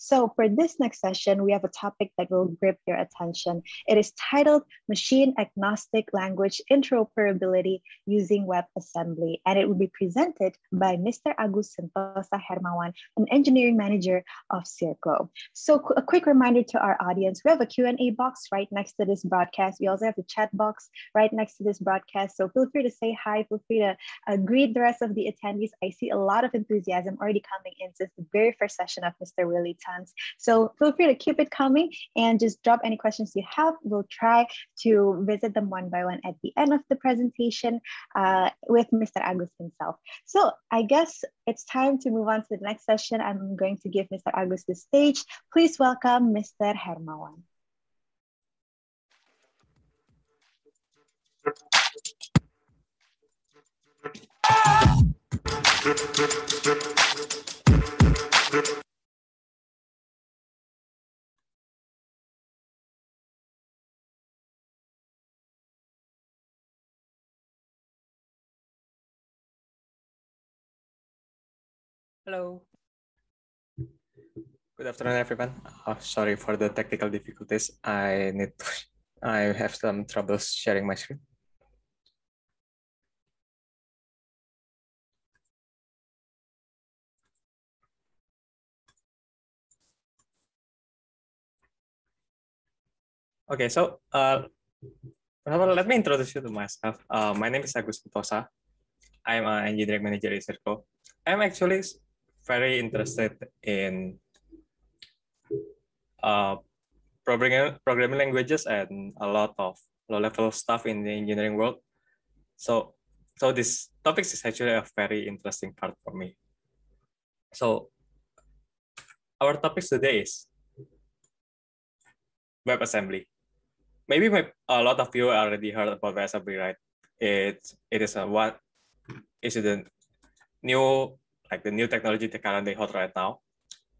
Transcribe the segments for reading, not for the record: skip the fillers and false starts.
So for this next session, we have a topic that will grip your attention. It is titled Machine Agnostic Language Interoperability Using WebAssembly, and it will be presented by Mr. Agus Sentosa Hermawan, an engineering manager of Circo. So a quick reminder to our audience, we have a Q&A box right next to this broadcast. We also have the chat box right next to this broadcast. So feel free to say hi, feel free to greet the rest of the attendees. I see a lot of enthusiasm already coming in since the very first session of Mr. Willie Tans. So feel free to keep it coming and just drop any questions you have. We'll try to visit them one by one at the end of the presentation with Mr. Agus himself. So I guess it's time to move on to the next session. I'm going to give Mr. Agus the stage. Please welcome Mr. Hermawan. Hello. Good afternoon, everyone. Sorry for the technical difficulties. I have some troubles sharing my screen. Okay, so let me introduce you to myself. My name is Agus Sentosa. I'm an engineering manager at Circo. I'm actually very interested in programming languages and a lot of low-level stuff in the engineering world. So this topic is actually a very interesting part for me. So our topic today is WebAssembly. Maybe a lot of you already heard about WebAssembly, right? It is the new technology that currently hot right now.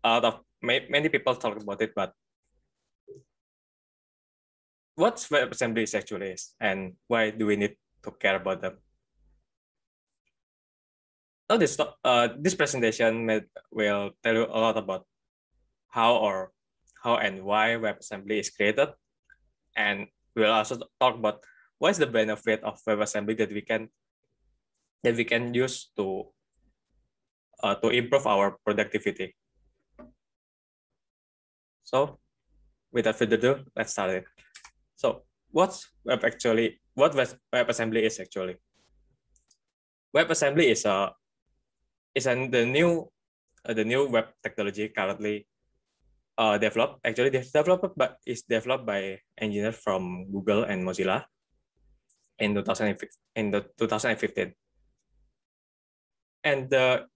A lot of many people talk about it, but what WebAssembly actually is, and why do we need to care about them? So this presentation will tell you a lot about how and why WebAssembly is created, and we'll also talk about what is the benefit of WebAssembly that we can use to improve our productivity. So without further ado, let's start it. So what WebAssembly is actually? WebAssembly is the new web technology currently developed. Actually, it's developed by engineers from Google and Mozilla in 2015. And the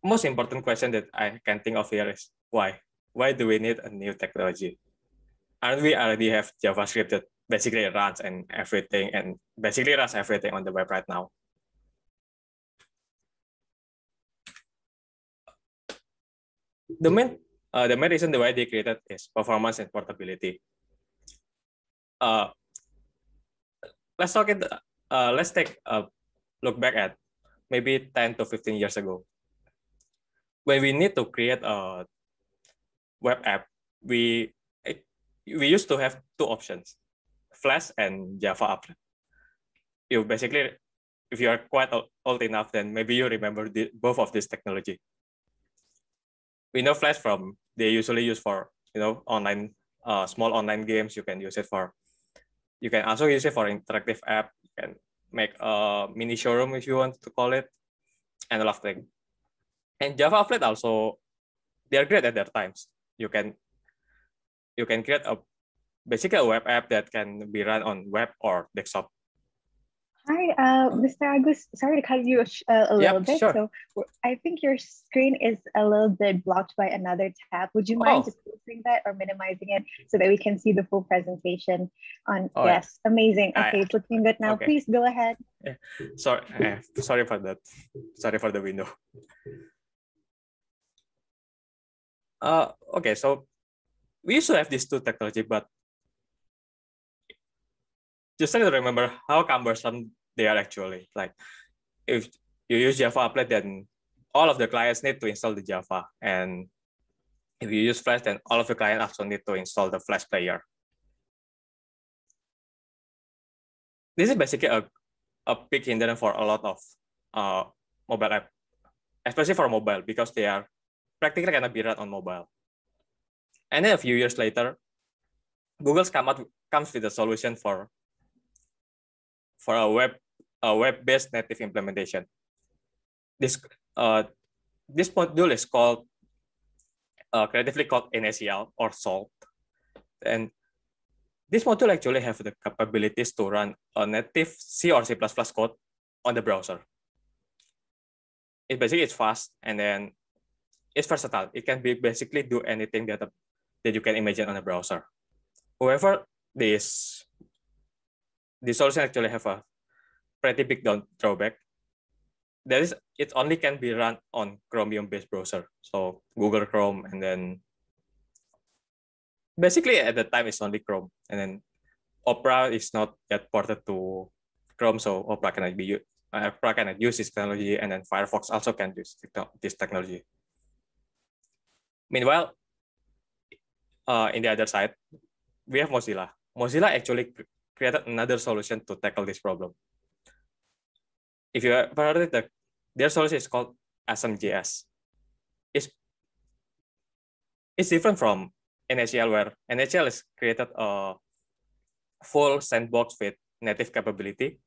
most important question that I can think of here is why? Why do we need a new technology? Aren't we already have JavaScript that basically runs everything on the web right now? The main reason why they created is performance and portability. Let's take a look back at maybe 10 to 15 years ago. When we need to create a web app, we used to have two options, Flash and Java Applet. If you are quite old enough, then maybe you remember both of this technology. We know Flash they usually use for online small online games. You can also use it for interactive app. You can make a mini showroom if you want to call it, and a lot of things. And Java Applet also, they are great at their times. You can create basically a web app that can be run on web or desktop. Hi, Mr. Agus. Sorry to cut you a little bit. Sure. So I think your screen is a little bit blocked by another tab. Would you mind just closing that or minimizing it so that we can see the full presentation on? Yes, yeah. Amazing. Okay, it's looking good now. Okay. Please go ahead. Yeah. Sorry for that. Sorry for the window. Okay, so we used to have these two technology, but just try to remember how cumbersome they are actually. Like if you use Java Applet, then all of the clients need to install the Java, and If you use Flash, then all of the client also need to install the Flash player. This is basically a big hindrance for a lot of mobile app, especially for mobile, because they are practically cannot be run on mobile. And then a few years later, Google's comes with a solution for a web-based native implementation. This module is called creatively called NACL or SALT, and this module actually have the capabilities to run a native C or C++ code on the browser. It's fast, and then it's versatile. It can basically do anything that you can imagine on a browser. However, this solution actually have a pretty big drawback. That is, it only can be run on Chromium-based browser, so Google Chrome, and then basically at the time it's only Chrome, and then Opera is not yet ported to Chrome, so Opera cannot use this technology, and then Firefox also can use this technology. Meanwhile, in the other side, we have Mozilla. Mozilla actually created another solution to tackle this problem. If you have heard it, their solution is called ASM.js. It's different from NHL, where NHL has created a full sandbox with native capability.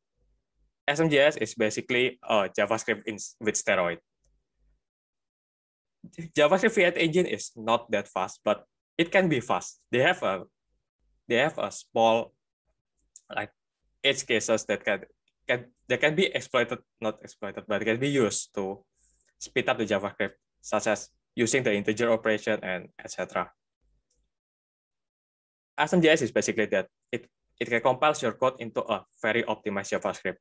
ASM.js is basically a JavaScript with steroid. JavaScript V8 engine is not that fast, but it can be fast. They have a small like edge cases that can be not exploited, but can be used to speed up the JavaScript, such as using the integer operation and etc. ASM.js is basically that it can compile your code into a very optimized JavaScript.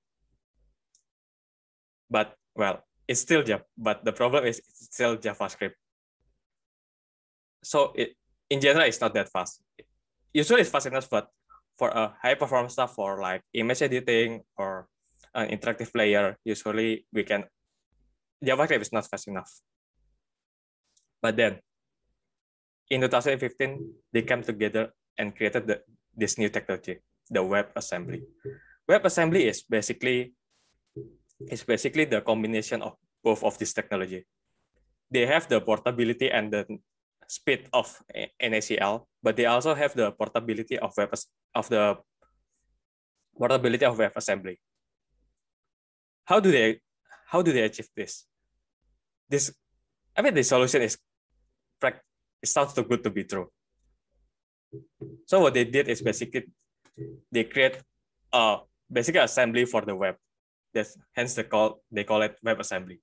But well, it's still but the problem is it's still JavaScript. So in general, it's not that fast. Usually it's fast enough, but for a high performance stuff, for like image editing or an interactive player, usually JavaScript is not fast enough. But then in 2015, they came together and created this new technology, the WebAssembly. WebAssembly is basically the combination of both of this technology. They have the portability and the speed of NACL, but they also have the portability of WebAssembly. How do they achieve this? The solution is, it sounds too good to be true. So what they did is basically they create basically assembly for the web. Hence they call it WebAssembly.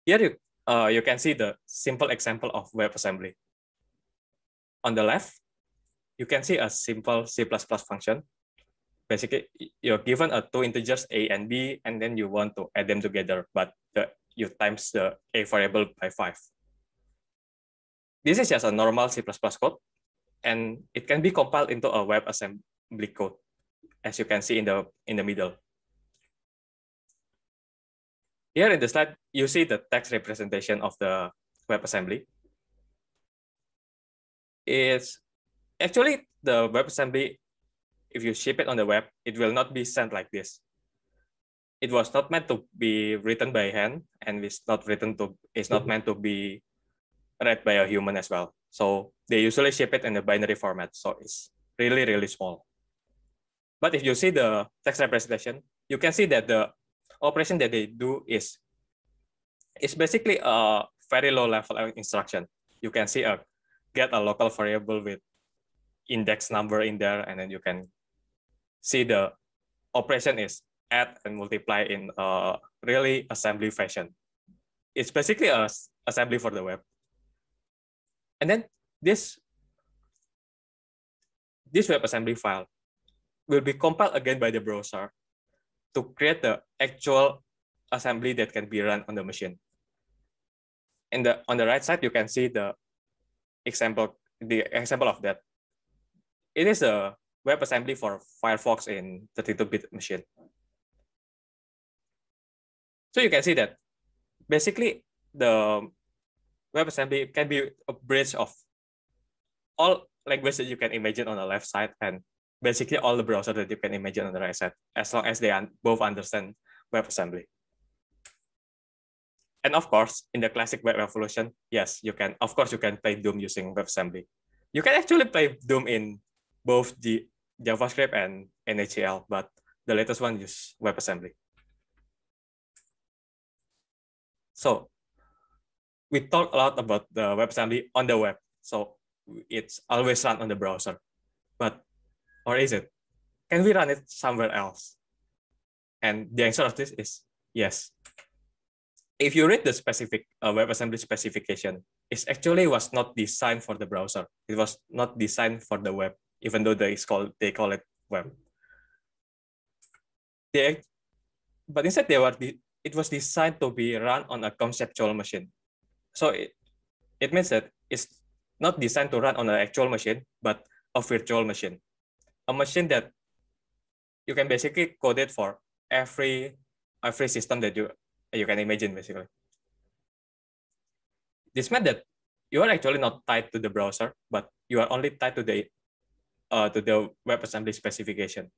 Here you can see the simple example of WebAssembly. On the left, you can see a simple C++ function. Basically, you're given two integers A and B, and then you want to add them together, but you times the A variable by 5. This is just a normal C++ code, and it can be compiled into a WebAssembly code, as you can see in the middle. Here in the slide, you see the text representation of the WebAssembly. It's actually the WebAssembly. If you ship it on the web, it will not be sent like this. It was not meant to be written by hand, and it's not meant to be read by a human as well. So they usually ship it in a binary format, so it's really, really small. But if you see the text representation, you can see that the operation that they do is basically a very low level instruction. You can see get a local variable with index number in there, and then you can see the operation is add and multiply in a really assembly fashion. It's basically a assembly for the web. And then this WebAssembly file will be compiled again by the browser to create the actual assembly that can be run on the machine. And on the right side, you can see the example of that. It is a WebAssembly for Firefox in 32-bit machine. So you can see that basically the WebAssembly can be a bridge of all languages that you can imagine on the left side and basically all the browsers that you can imagine on the right side, as long as they both understand WebAssembly. And of course, in the classic web evolution, yes, you can. Of course, you can play Doom using WebAssembly. You can actually play Doom in both the JavaScript and NHL, but the latest one use WebAssembly. So we talk a lot about the WebAssembly on the web. So it's always run on the browser. But, or is it? Can we run it somewhere else? And the answer of this is yes. If you read the specific WebAssembly specification, it actually was not designed for the browser. It was not designed for the web, even though they call it web. But instead it was designed to be run on a conceptual machine. So it means that it's not designed to run on an actual machine, but a virtual machine. A machine that you can basically code it for every system that you can imagine, basically. This meant that you are actually not tied to the browser, but you are only tied to the WebAssembly specification.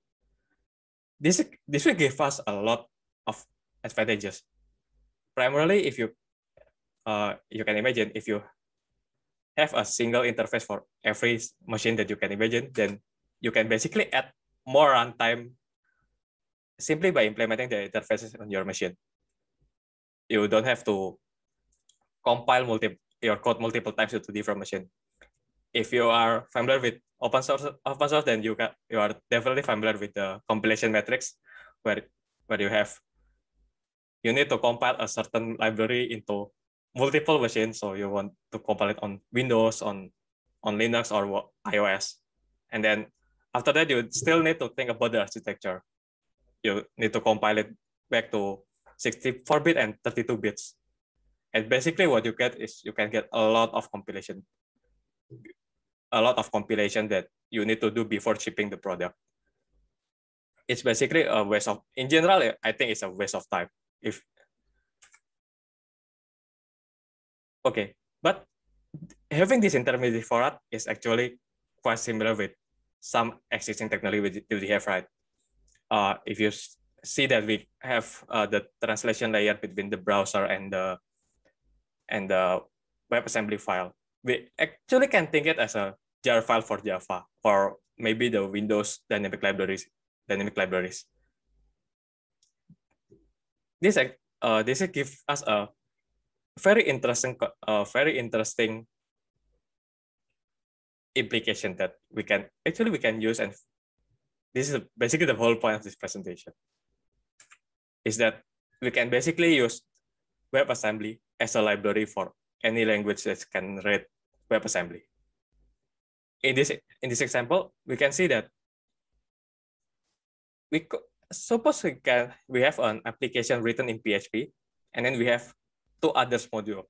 This will give us a lot of advantages. Primarily, if you can imagine, if you have a single interface for every machine that you can imagine, then you can basically add more runtime simply by implementing the interfaces on your machine. You don't have to compile your code multiple times to different machine. If you are familiar with open source, then you are definitely familiar with the compilation metrics, where you need to compile a certain library into multiple machines. So you want to compile it on Windows, on Linux or iOS, and then after that you still need to think about the architecture. You need to compile it back to 64-bit and 32 bits. And basically what you get is you can get a lot of compilation that you need to do before shipping the product. It's basically a waste of, in general, I think it's a waste of time. But having this intermediate format is actually quite similar with some existing technology we have, right? If you see that we have the translation layer between the browser and the WebAssembly file, we actually can think it as a jar file for Java, or maybe the Windows dynamic libraries. This gives us a very interesting implication that we can use, and this is basically the whole point of this presentation, is that we can basically use WebAssembly as a library for any language that can read WebAssembly. In this example, we can see that suppose we have an application written in PHP, and then we have two others module.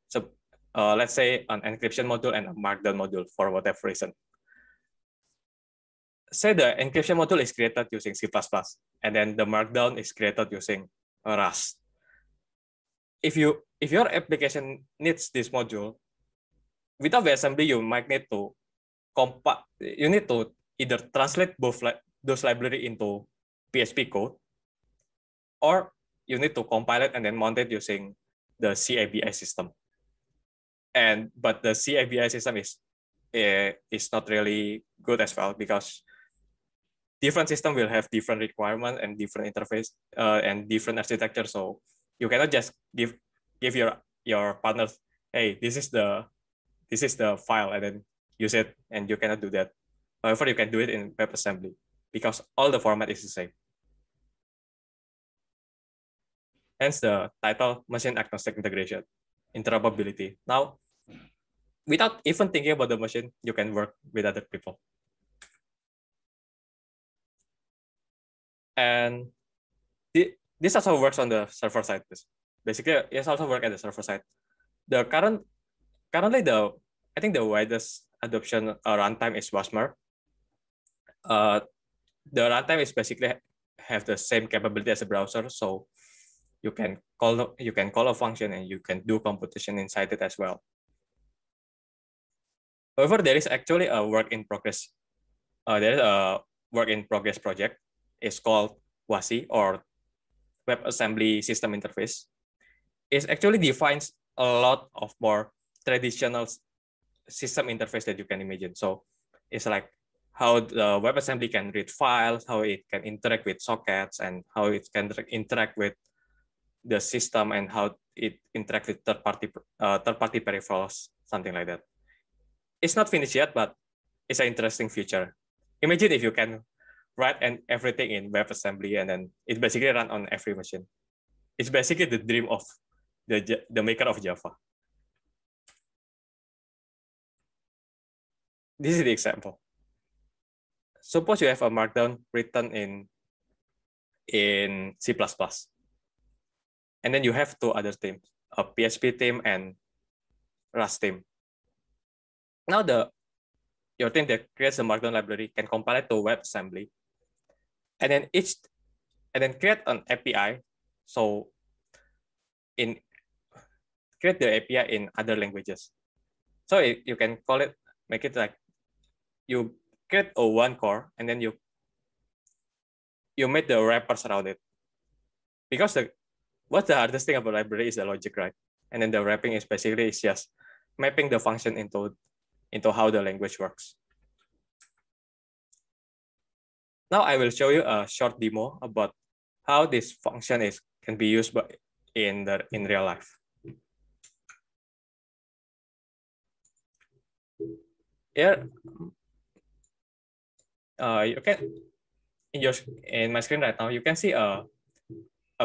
So let's say an encryption module and a markdown module for whatever reason. Say the encryption module is created using C++, and then the markdown is created using Rust. If your application needs this module, without WebAssembly, you might need to either translate both those library into PHP code, or you need to compile it and then mount it using the CABI system. But the CABI system is not really good as well, because different system will have different requirements and different interface and different architecture. So you cannot just give your partners, hey, this is the file, and then use it, and you cannot do that. However, you can do it in WebAssembly because all the format is the same. Hence the title, machine agnostic integration, interoperability. Now, without even thinking about the machine, you can work with other people. And this also works on the server side. Basically, it also works at the server side. Currently, I think the widest adoption runtime is Wasmer. The runtime is basically have the same capability as a browser, so you can call a function and you can do computation inside it as well. However, there is actually a work in progress. There is a work in progress project. It's called WASI, or WebAssembly System Interface. It actually defines a lot of more traditional system interface that you can imagine. So it's like how the WebAssembly can read files, how it can interact with sockets, and how it can interact with the system, and how it interacts with third-party peripherals, something like that. It's not finished yet, but it's an interesting feature. Imagine if you can write everything in WebAssembly, and then it basically run on every machine. It's basically the dream of the maker of Java. This is the example. Suppose you have a markdown written in C++, and then you have two other teams, a PHP team and Rust team. Now your team that creates the markdown library can compile it to WebAssembly, and then create an API. So create the API in other languages. So you can call it, make it like you create a one core, and then you make the wrappers around it. Because what's the hardest thing about library is the logic, right? And then the wrapping is basically just mapping the function into how the language works. Now I will show you a short demo about how this function can be used in real life. Here, you can in my screen right now, you can see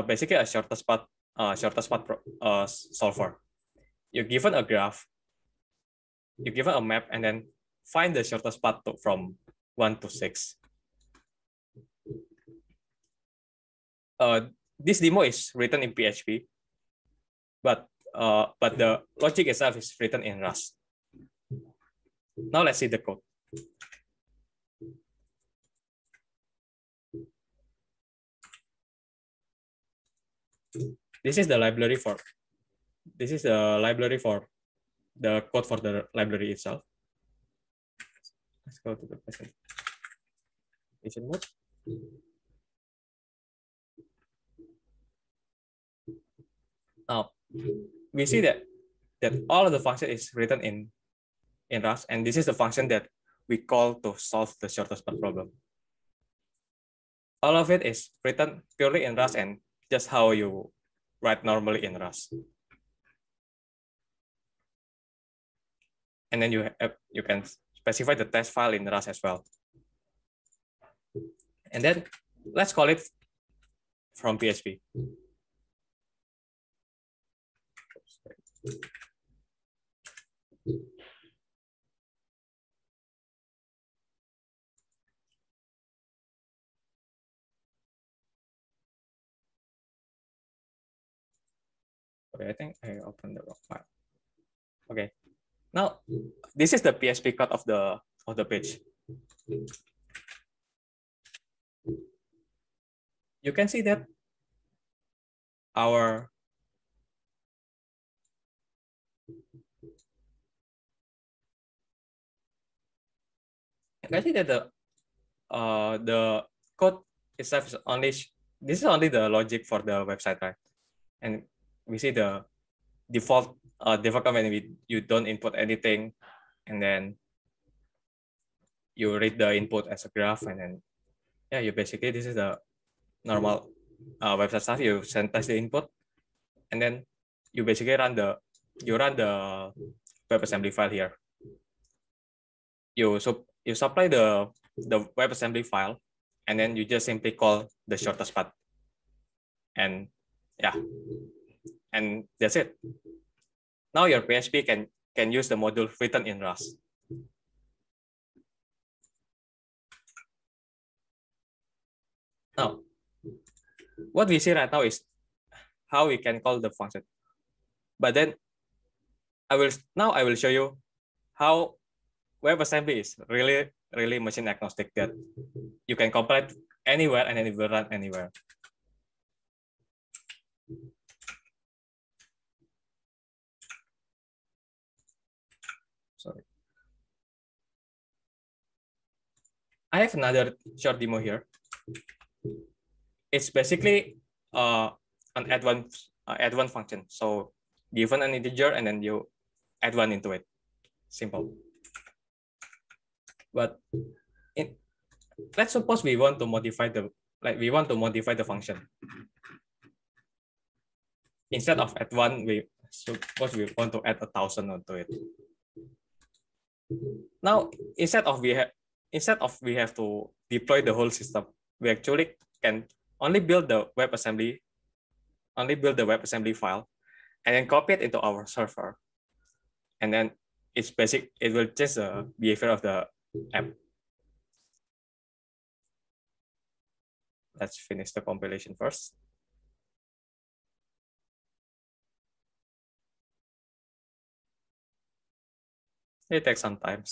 basically a shortest path solver. You're given a graph, you're given a map, and then find the shortest path from 1 to 6. This demo is written in PHP, but the logic itself is written in Rust. Now let's see the code. This is the library for the code for the library itself. Let's go to the presentation mode. Now we see that all of the function is written in Rust, and this is the function that we call to solve the shortest path problem. All of it is written purely in Rust and just how you write normally in Rust. And then you can specify the test file in Rust as well. And then let's call it from PHP. Okay, I think I opened the wrong file. Okay, now this is the PHP code of the page. You can see that the code itself is this is only the logic for the website, right? And we see the default command. You don't input anything, and then you read the input as a graph, and then you basically, this is the normal website stuff. You synthesize the input, and then you basically run the WebAssembly file here. You supply the WebAssembly file, and then you just simply call the shortest path, and and that's it. Now your PHP can use the module written in Rust. Now, what we see right now is how we can call the function. But then I will show you how WebAssembly is really machine agnostic, that you can compile it anywhere and it will run anywhere. Sorry. I have another short demo here. It's basically an add one function. So given an integer and then you add one into it. Simple. But let's suppose we want to modify the function. Instead of add one, we suppose we want to add 1,000 onto it. Now instead of we have to deploy the whole system, we actually can only build the WebAssembly file and then copy it into our server. And then it will change the behavior of the app. Let's finish the compilation first. It takes some time.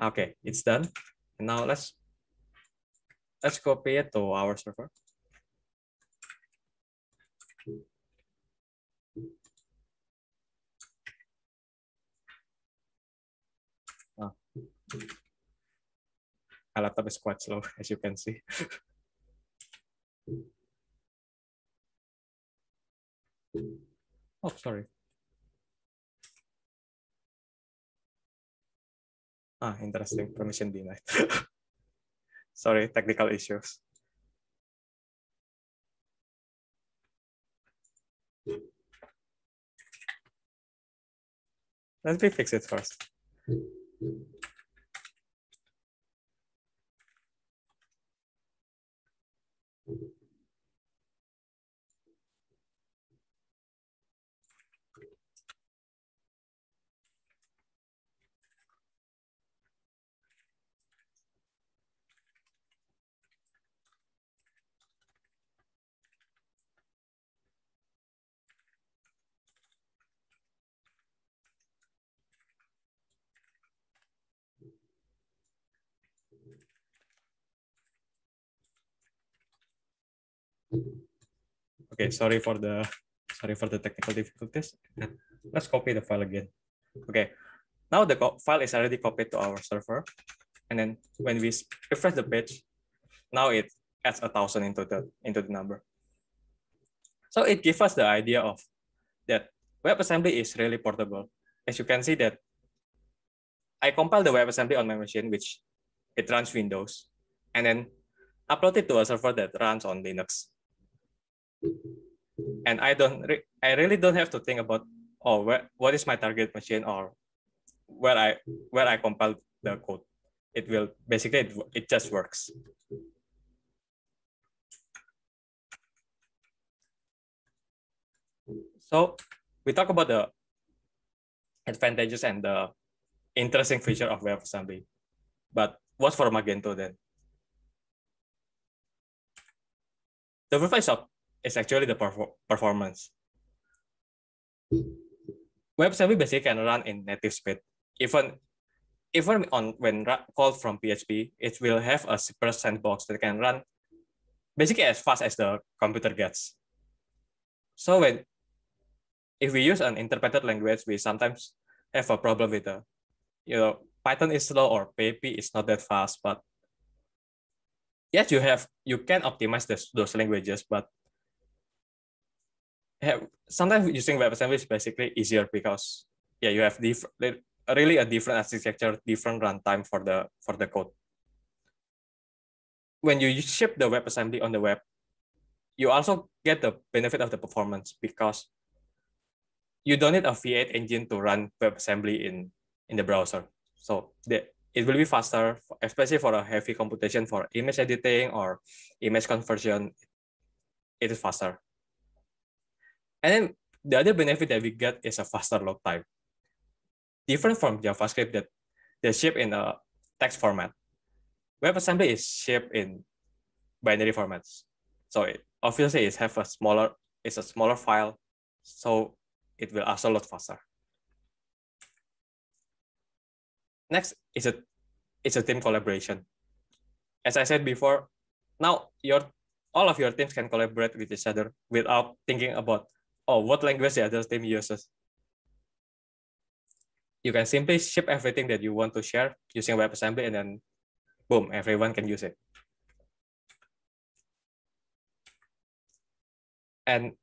Okay, it's done. And now let's copy it to our server. My laptop is quite slow, as you can see. Oh, sorry. Interesting. Permission denied. Sorry, technical issues. Let me fix it first. Okay, sorry for the technical difficulties. Let's copy the file again. Okay, now the file is already copied to our server, and then when we refresh the page, now it adds 1,000 into the number. So it gives us the idea of that WebAssembly is really portable. As you can see that I compile the WebAssembly on my machine, which it runs Windows, and then upload it to a server that runs on Linux. And I really don't have to think about what is my target machine or where I compile the code. It will basically it just works. So we talk about the advantages and the interesting feature of WebAssembly. But what's for Magento then? The first step is actually the performance. WebAssembly basically can run in native speed. Even when called from PHP, it will have a separate sandbox that can run basically as fast as the computer gets. So if we use an interpreted language, we sometimes have a problem with Python is slow or PHP is not that fast. But yes, you can optimize those languages, but sometimes using WebAssembly is basically easier because you have really a different architecture, different runtime for the code. When you ship the WebAssembly on the web, you also get the benefit of the performance because you don't need a V8 engine to run WebAssembly in the browser. So it will be faster, especially for a heavy computation for image editing or image conversion. It is faster. And then the other benefit that we get is a faster load time. Different from JavaScript that they ship in a text format. WebAssembly is shipped in binary formats. So obviously it's a smaller file, so it will also load faster. Next is a team collaboration. As I said before, now all of your teams can collaborate with each other without thinking about what language the other team uses. You can simply ship everything that you want to share using WebAssembly and then boom, everyone can use it. And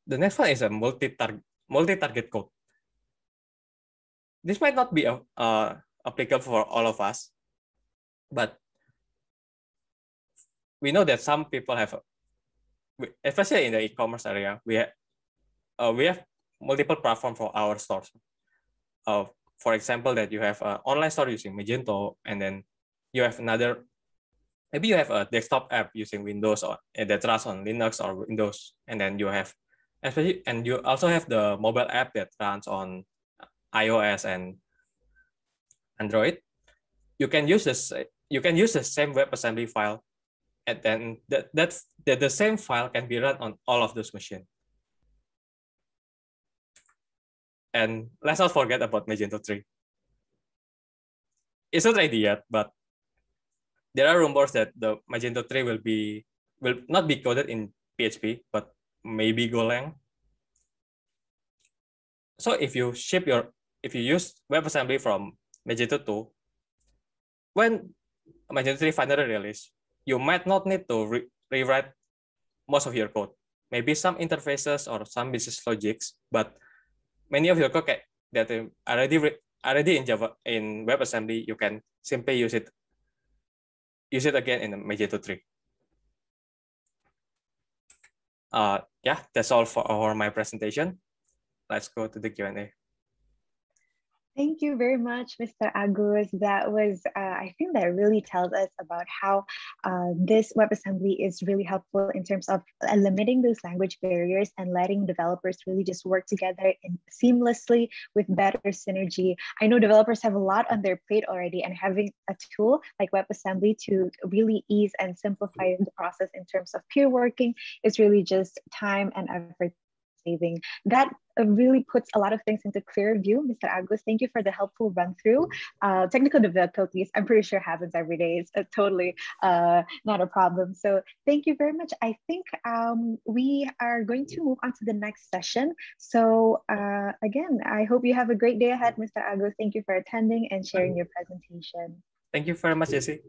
the next one is a multi-target code. This might not be applicable for all of us, but we know that some people have, especially in the e-commerce area, we have multiple platforms for our stores. For example, that you have an online store using Magento, and then you have another, maybe you have a desktop app using Windows or that runs on Linux or Windows, and then you have, especially, and you also have the mobile app that runs on iOS and Android. You can use this. You can use the same WebAssembly file, and then the same file can be run on all of those machines. And let's not forget about Magento 3. It's not ready yet, but there are rumors that the Magento 3 will not be coded in PHP, but maybe Golang. So if you use WebAssembly from Magento 2, when Magento 3 finally release, you might not need to rewrite most of your code. Maybe some interfaces or some business logics, but many of your code that are already in Java, in WebAssembly, you can simply use it again in Magento 3. Yeah, that's all for my presentation. Let's go to the Q&A. Thank you very much, Mr. Agus. That was, I think that really tells us about how this WebAssembly is really helpful in terms of limiting those language barriers and letting developers really just work together seamlessly with better synergy. I know developers have a lot on their plate already, and having a tool like WebAssembly to really ease and simplify the process in terms of peer working is really just time and effort saving. That really puts a lot of things into clear view. Mr. Agus, thank you for the helpful run through. Technical difficulties, I'm pretty sure happens every day. It's totally not a problem. So thank you very much. I think we are going to move on to the next session. So again, I hope you have a great day ahead, Mr. Agus. Thank you for attending and sharing your presentation. Thank you very much, Jessie.